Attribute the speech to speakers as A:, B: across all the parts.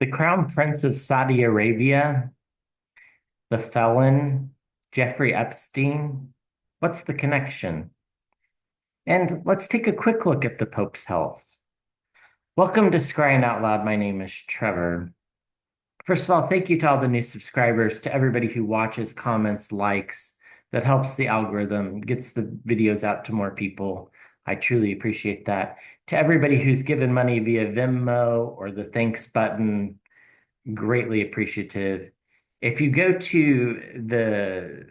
A: The Crown Prince of Saudi Arabia, the felon, Jeffrey Epstein. What's the connection? And let's take a quick look at the Pope's health. Welcome to Scrying Out Loud. My name is Trevor. First of all, thank you to all the new subscribers, to everybody who watches, comments, likes. That helps the algorithm, gets the videos out to more people. I truly appreciate that. To everybody who's given money via Venmo or the thanks button, greatly appreciative. If you go to the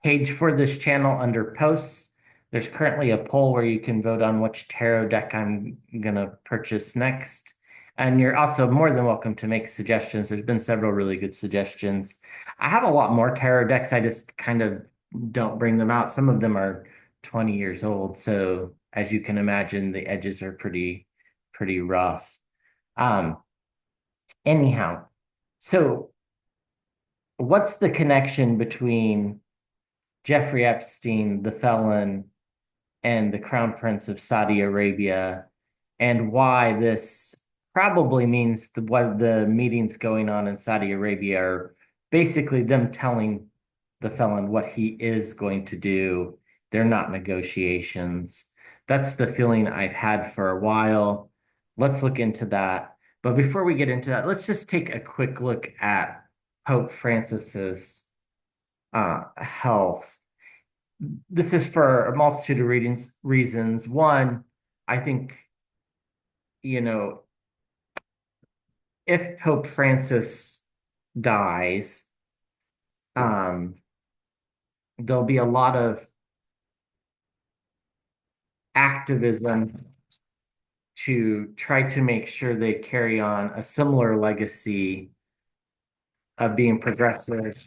A: page for this channel under posts, there's currently a poll where you can vote on which tarot deck I'm going to purchase next. And you're also more than welcome to make suggestions. There's been several really good suggestions. I have a lot more tarot decks. I just kind of don't bring them out. Some of them are 20 years old. So as you can imagine, the edges are pretty rough. Um, Anyhow, so what's the connection between Jeffrey Epstein, the felon, and the Crown Prince of Saudi Arabia, and why this probably means what the meetings going on in Saudi Arabia are basically them telling the felon what he is going to do. They're not negotiations. That's the feeling I've had for a while. Let's look into that. But before we get into that, let's just take a quick look at Pope Francis's health. This is for a multitude of reasons. One, I think, you know, if Pope Francis dies, um, there'll be a lot of activism to try to make sure they carry on a similar legacy of being progressive.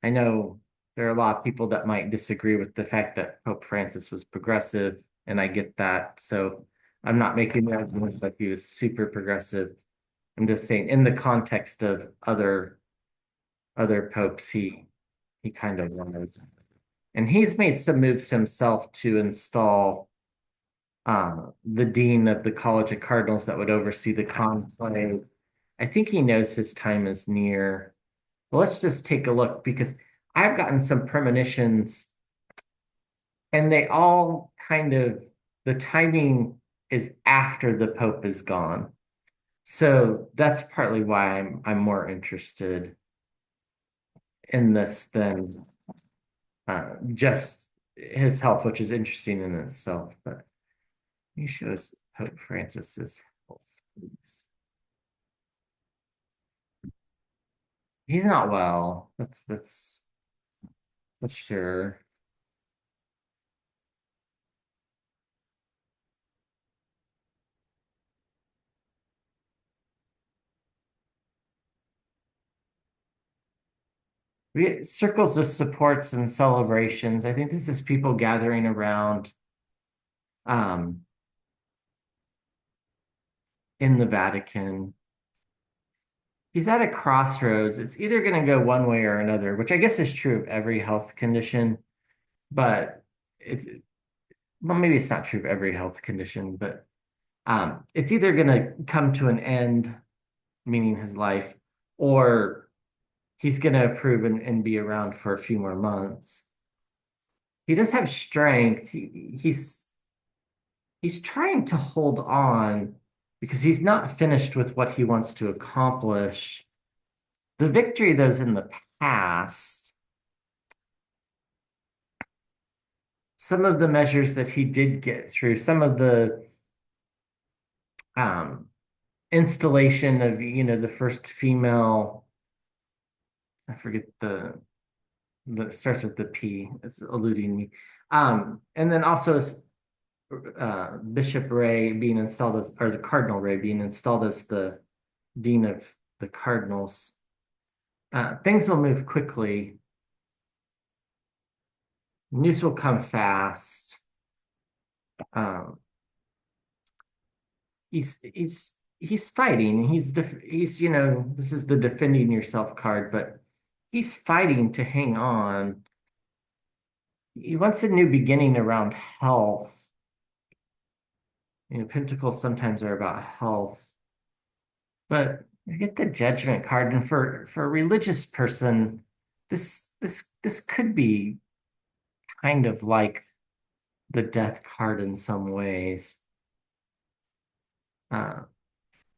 A: I know there are a lot of people that might disagree with the fact that Pope Francis was progressive, and I get that. So I'm not making the argument that he was super progressive. I'm just saying in the context of other popes, he kind of was. And he's made some moves himself to install the dean of the College of Cardinals that would oversee the conclave. I think he knows his time is near. Well, let's just take a look because I've gotten some premonitions and they all kind of, the timing is after the Pope is gone. So that's partly why I'm more interested in this than just his health, which is interesting in itself. But he shows Pope Francis's health, please. He's not well. That's sure. Circles of supports and celebrations. I think this is people gathering around um, in the Vatican. He's at a crossroads. It's either going to go one way or another, which I guess is true of every health condition, but it's well, maybe it's not true of every health condition, but it's either going to come to an end, meaning his life, or he's going to approve and be around for a few more months. He does have strength. He's trying to hold on because he's not finished with what he wants to accomplish. The victory, those in the past, some of the measures that he did get through, some of the um, installation of, the first female, I forget the starts with the P, it's eluding me. And then also Bishop Ray being installed as, or the Cardinal Ray being installed as the Dean of the Cardinals. Things will move quickly. News will come fast. Um, he's fighting. He's this is the defending yourself card, but he's fighting to hang on. He wants a new beginning around health. Pentacles sometimes are about health, but You get the Judgment card, and for a religious person, this could be kind of like the Death card in some ways. Uh,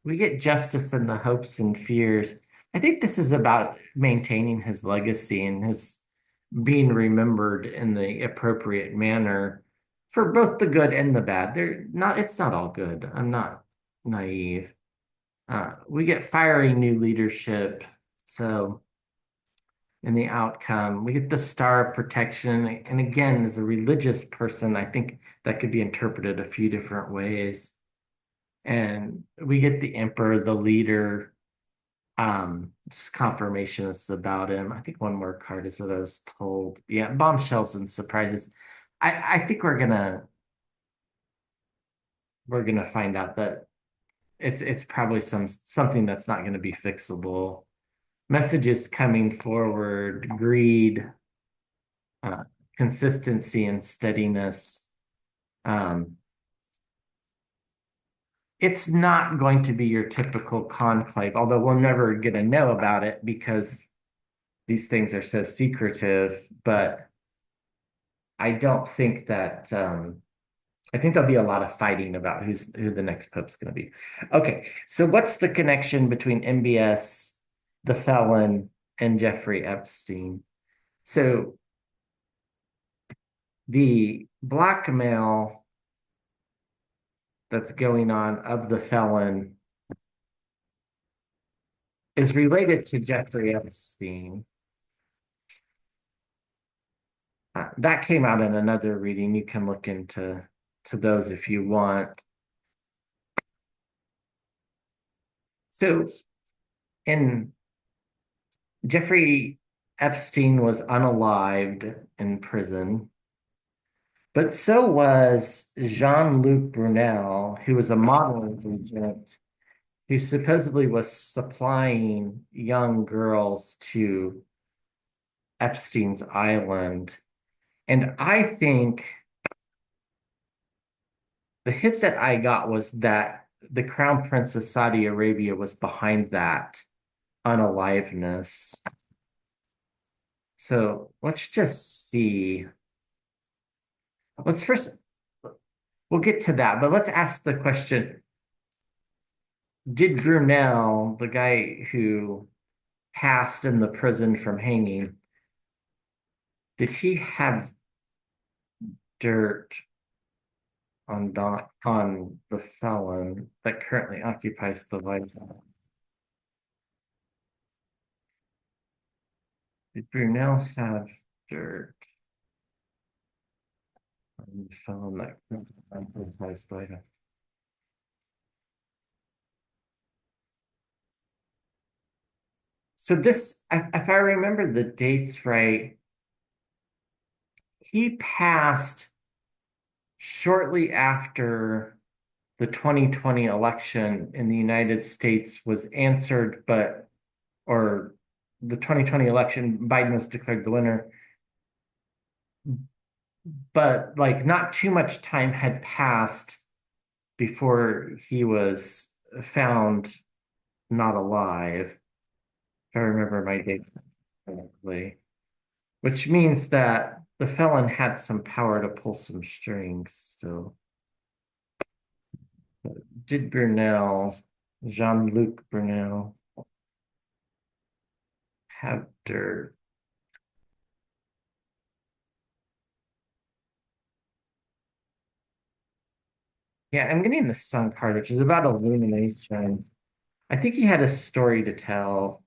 A: we get Justice in the hopes and fears. I think this is about maintaining his legacy and his being remembered in the appropriate manner for both the good and the bad. It's not all good. I'm not naive. We get fiery new leadership. So in the outcome, we get the Star of Protection. And again, as a religious person, I think that could be interpreted a few different ways. And we get the Emperor, the leader. It's confirmation is about him. I think one more card is what I was told. Yeah, bombshells and surprises. I think we're gonna find out that it's probably something that's not gonna be fixable. Messages coming forward, greed, uh, consistency and steadiness. Um, it's not going to be your typical conclave, although we're never gonna know about it because these things are so secretive, but I don't think that I think there'll be a lot of fighting about who the next pope's going to be. Okay, so what's the connection between MBS, the felon, and Jeffrey Epstein? So the blackmail that's going on of the felon is related to Jeffrey Epstein. That came out in another reading. You can look into those if you want. So in Jeffrey Epstein was unalived in prison, but so was Jean-Luc Brunel, who was a modeling agent who supposedly was supplying young girls to Epstein's island. And I think the hit that I got was that the Crown Prince of Saudi Arabia was behind that unaliveness. So let's just see. Let's first, we'll get to that, but let's ask the question, did Brunel, the guy who passed in the prison from hanging, did he have dirt on the felon that currently occupies the White House? Did Brunel have dirt on the felon that currently occupies the White House? So this, if I remember the dates right, he passed shortly after the 2020 election in the United States was answered, or the 2020 election, Biden was declared the winner, but like not too much time had passed before he was found not alive, if I remember my date correctly, which means that the felon had some power to pull some strings still. Did Brunel, Jean-Luc Brunel, have dirt? Yeah, I'm getting the Sun card, which is about illumination. I think he had a story to tell.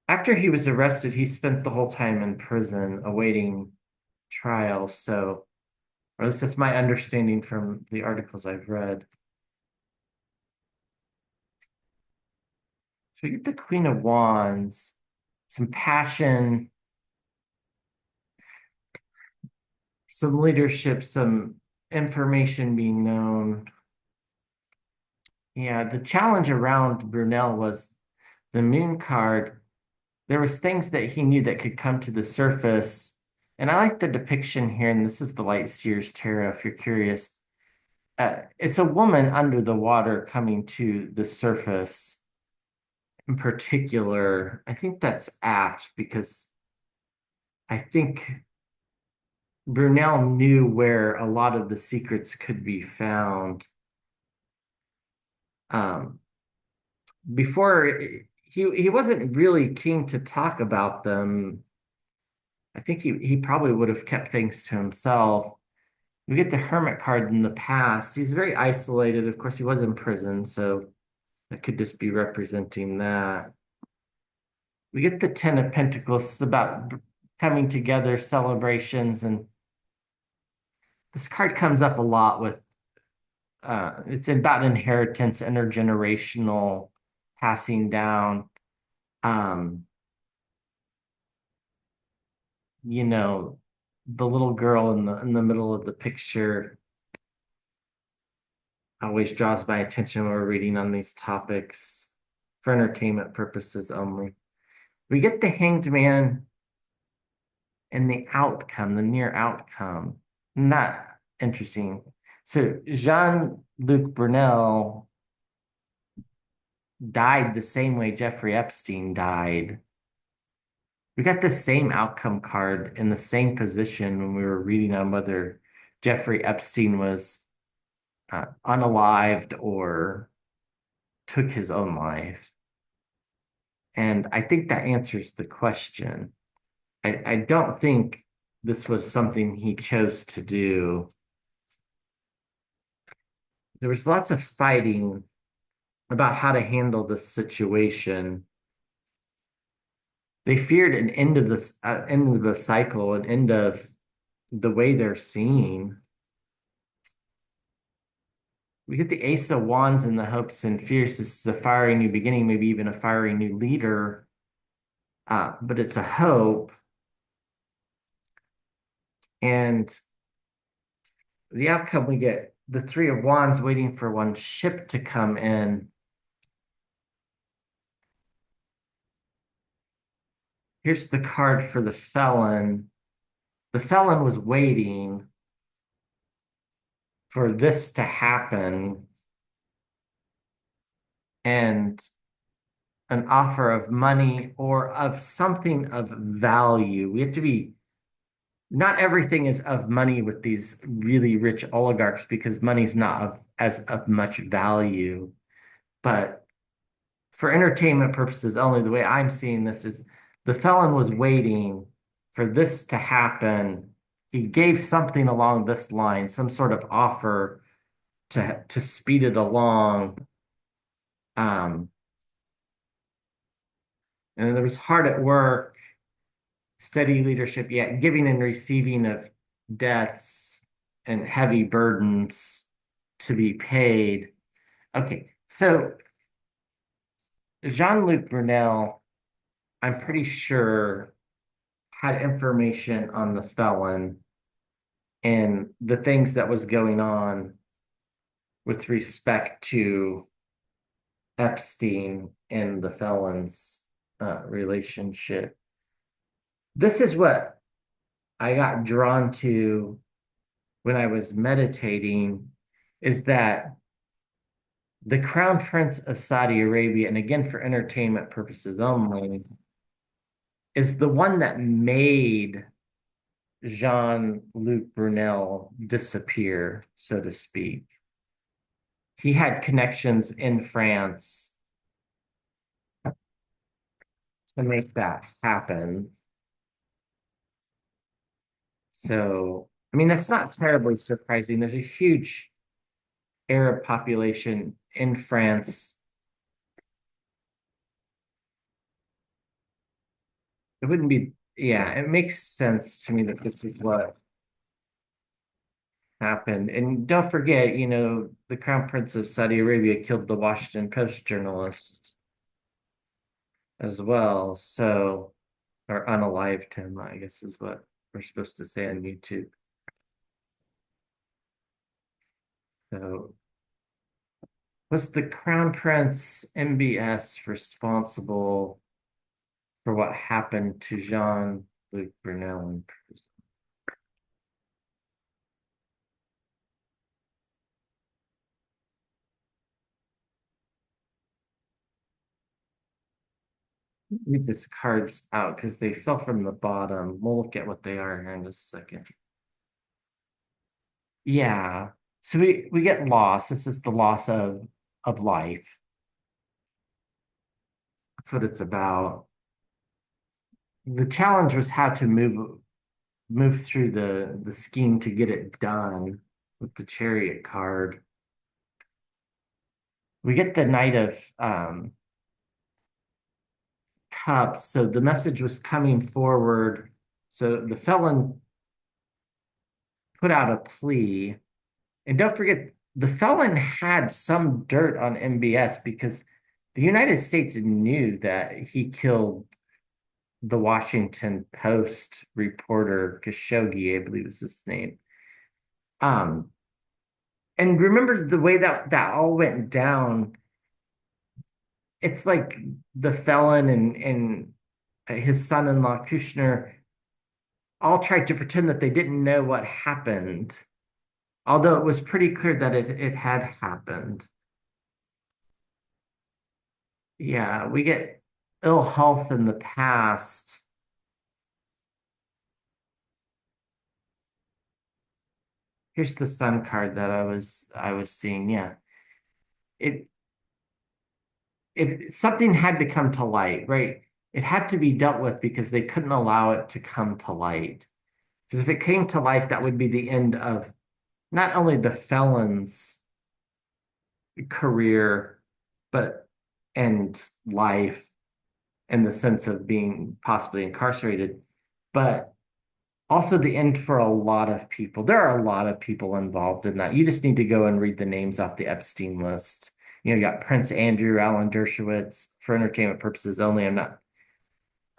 A: After he was arrested, he spent the whole time in prison awaiting trial. So, or at least that's my understanding from the articles I've read. So we get the Queen of Wands, some passion, some leadership, some information being known. Yeah, the challenge around Brunel was the Moon card. There was things that he knew that could come to the surface. And I like the depiction here, and this is the Light Seer's Tarot, if you're curious. It's a woman under the water coming to the surface. In particular, I think that's apt because I think Brunel knew where a lot of the secrets could be found. Um, Before he wasn't really keen to talk about them. I think he probably would have kept things to himself. We get the hermit card in the past. He's very isolated. Of course, he was in prison, so that could just be representing that. We get the Ten of Pentacles. It's about coming together, celebrations, and this card comes up a lot with it's about inheritance, intergenerational passing down. Um, you know, the little girl in the middle of the picture always draws my attention when we're reading on these topics for entertainment purposes only. We get the Hanged Man and the outcome, the near outcome. Not interesting. So Jean-Luc Brunel died the same way Jeffrey Epstein died. We got the same outcome card in the same position when we were reading on whether Jeffrey Epstein was unalived or took his own life. And I think that answers the question. I don't think this was something he chose to do. There was lots of fighting about how to handle this situation. They feared an end of this end of the cycle, an end of the way they're seen. We get the Ace of Wands in the hopes and fears. This is a fiery new beginning, maybe even a fiery new leader. But it's a hope. And the outcome, we get the Three of Wands waiting for one ship to come in. Here's the card for the felon. The felon was waiting for this to happen and an offer of money or of something of value. We have to be, not everything is of money with these really rich oligarchs because money's not of much value. But for entertainment purposes only, the way I'm seeing this is the felon was waiting for this to happen. He gave something along this line, some sort of offer to speed it along. Um, and there was hard at work, steady leadership, yet giving and receiving of debts and heavy burdens to be paid. Okay, so Jean-Luc Brunel, I'm pretty sure, had information on the felon and the things that was going on with respect to Epstein and the felon's relationship. This is what I got drawn to when I was meditating, is that the Crown Prince of Saudi Arabia, and again for entertainment purposes only, is the one that made Jean-Luc Brunel disappear, so to speak. He had connections in France to make that happen. So, I mean, that's not terribly surprising. There's a huge Arab population in France. It wouldn't be, yeah, it makes sense to me that this is what happened. And don't forget, the Crown Prince of Saudi Arabia killed the Washington Post journalist as well. So, or unalived him, I guess is what we're supposed to say on YouTube. So, was the Crown Prince MBS responsible for what happened to Jean-Luc Brunel in prison? Read these cards out because they fell from the bottom. We'll look at what they are here in just a second. Yeah. So we get loss. This is the loss of life. That's what it's about. The challenge was how to move through the scheme to get it done with the chariot card. We get the Knight of Cups. So the message was coming forward. So the felon put out a plea. And don't forget, the felon had some dirt on MBS because the United States knew that he killed the Washington Post reporter Khashoggi, I believe is his name. Um, and remember the way that all went down. It's like the felon and his son-in-law Kushner all tried to pretend that they didn't know what happened, although it was pretty clear that it had happened. Yeah, we get ill health in the past. Here's the sun card that I was seeing. Yeah. It if something had to come to light, right? It had to be dealt with because they couldn't allow it to come to light. Because if it came to light, that would be the end of not only the felon's career, but and life in the sense of being possibly incarcerated, but also the end for a lot of people. There are a lot of people involved in that. You just need to go and read the names off the Epstein list. You got Prince Andrew, Alan Dershowitz, for entertainment purposes only. I'm not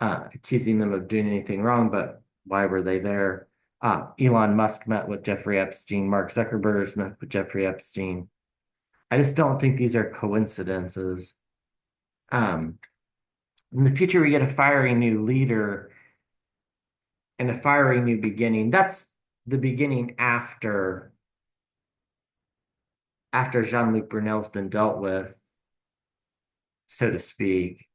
A: accusing them of doing anything wrong, but why were they there? Elon Musk met with Jeffrey Epstein. Mark Zuckerberg met with Jeffrey Epstein. I just don't think these are coincidences. Um, in the future, we get a fiery new leader and a fiery new beginning. That's the beginning after Jean-Luc Brunel's been dealt with, so to speak.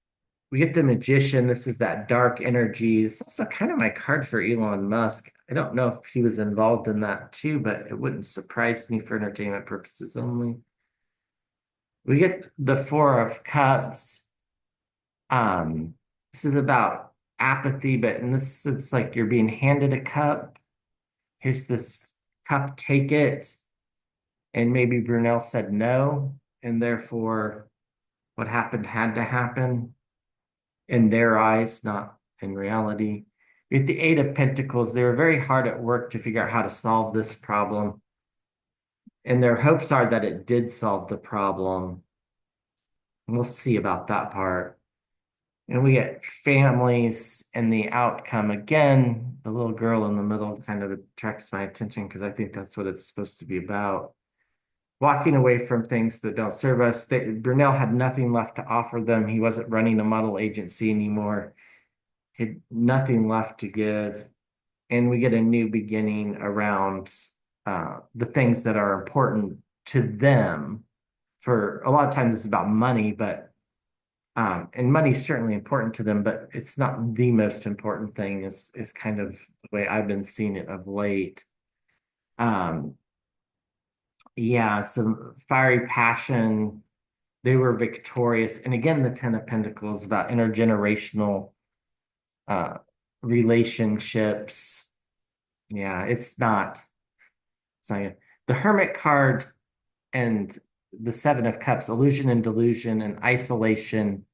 A: We get the magician. This is that dark energy. It's also kind of my card for Elon Musk. I don't know if he was involved in that too, but it wouldn't surprise me for entertainment purposes only. We get the Four of Cups. Um, this is about apathy, but in this, it's like you're being handed a cup. Here's this cup, take it. And maybe Brunel said no, and therefore what happened had to happen in their eyes, not in reality. With the Eight of Pentacles, they were very hard at work to figure out how to solve this problem. And their hopes are that it did solve the problem. And we'll see about that part. And we get families and the outcome. Again, the little girl in the middle kind of attracts my attention because I think that's what it's supposed to be about. Walking away from things that don't serve us. Brunel had nothing left to offer them. He wasn't running a model agency anymore. He had nothing left to give. And we get a new beginning around the things that are important to them. For a lot of times, it's about money, but and money's certainly important to them, but it's not the most important thing. Is kind of the way I've been seeing it of late. Um, yeah, some fiery passion. They were victorious, and again, the Ten of Pentacles about intergenerational uh, relationships. Yeah, it's not the Hermit card and the Seven of Cups, illusion and delusion and isolation.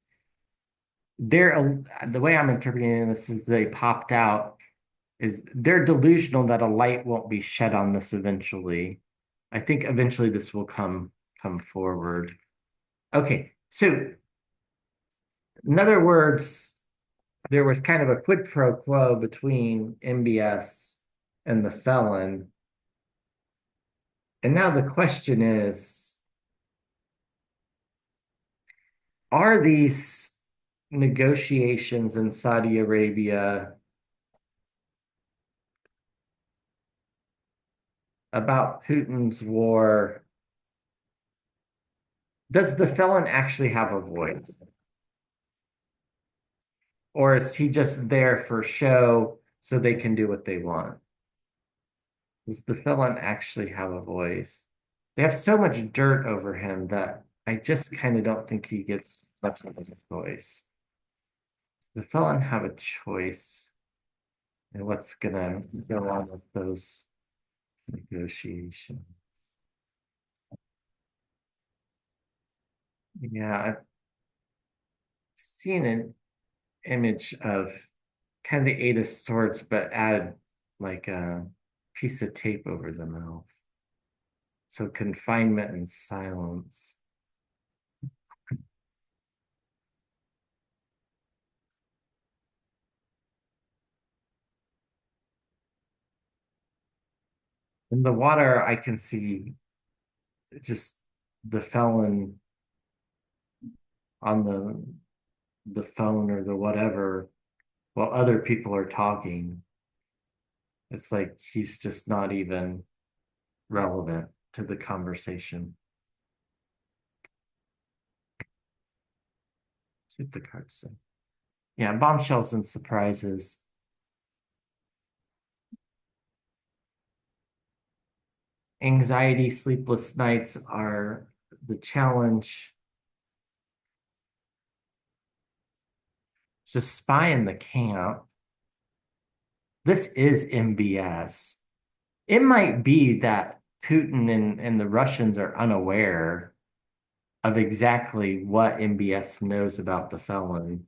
A: The way I'm interpreting this is they popped out is they're delusional that a light won't be shed on this eventually. I think eventually this will come forward. Okay, so in other words, there was kind of a quid pro quo between MBS and the felon. And now the question is, are these negotiations in Saudi Arabia about Putin's war? Does the felon actually have a voice? Or is he just there for show so they can do what they want? Does the felon actually have a voice? They have so much dirt over him that I just kind of don't think he gets much of a voice. Does the felon have a choice in what's gonna go on with those negotiations? Yeah, I've seen an image of kind of the Eight of Swords, but add like a piece of tape over the mouth. So confinement and silence. In the water, I can see just the felon on the phone or the whatever while other people are talking. It's like he's just not even relevant to the conversation. See what the cards say. Yeah, bombshells and surprises. Anxiety, sleepless nights are the challenge. Just spy in the camp. This is MBS. It might be that Putin and the Russians are unaware of exactly what MBS knows about the felon.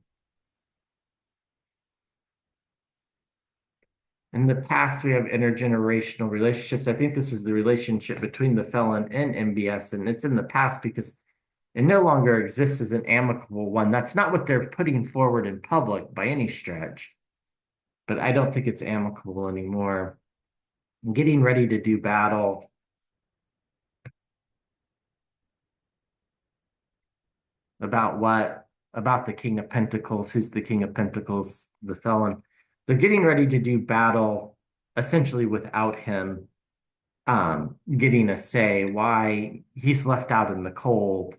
A: In the past, we have intergenerational relationships. I think this was the relationship between the felon and MBS, and it's in the past because it no longer exists as an amicable one. That's not what they're putting forward in public by any stretch, but I don't think it's amicable anymore. Getting ready to do battle. About what? About the King of Pentacles. Who's the King of Pentacles? The felon. They're getting ready to do battle essentially without him getting a say. Why he's left out in the cold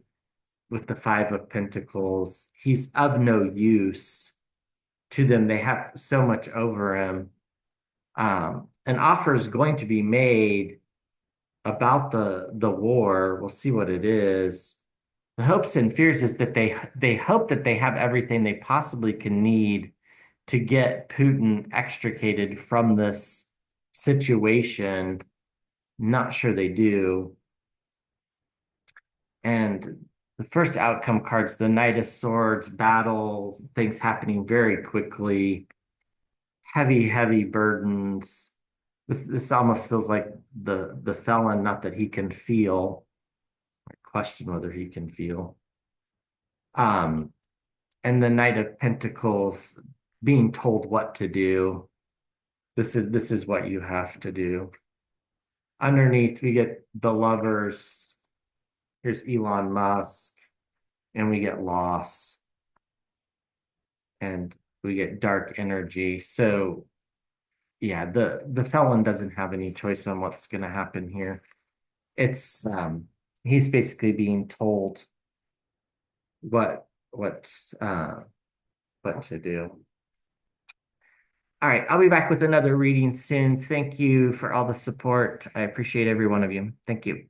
A: with the Five of Pentacles. He's of no use to them. They have so much over him. An offer is going to be made about the war. We'll see what it is. The hopes and fears is that they hope that they have everything they possibly can need to get Putin extricated from this situation. Not sure they do. And the first outcome cards, the Knight of Swords, battle, things happening very quickly, heavy, heavy burdens. This almost feels like the felon, not that he can feel. I question whether he can feel. Um, and the Knight of Pentacles being told what to do. This is what you have to do. Underneath, we get the lovers. Here's Elon Musk, and we get loss, and we get dark energy. So yeah, the felon doesn't have any choice on what's going to happen here. It's he's basically being told what what to do. All right, I'll be back with another reading soon. Thank you for all the support. I appreciate every one of you. Thank you.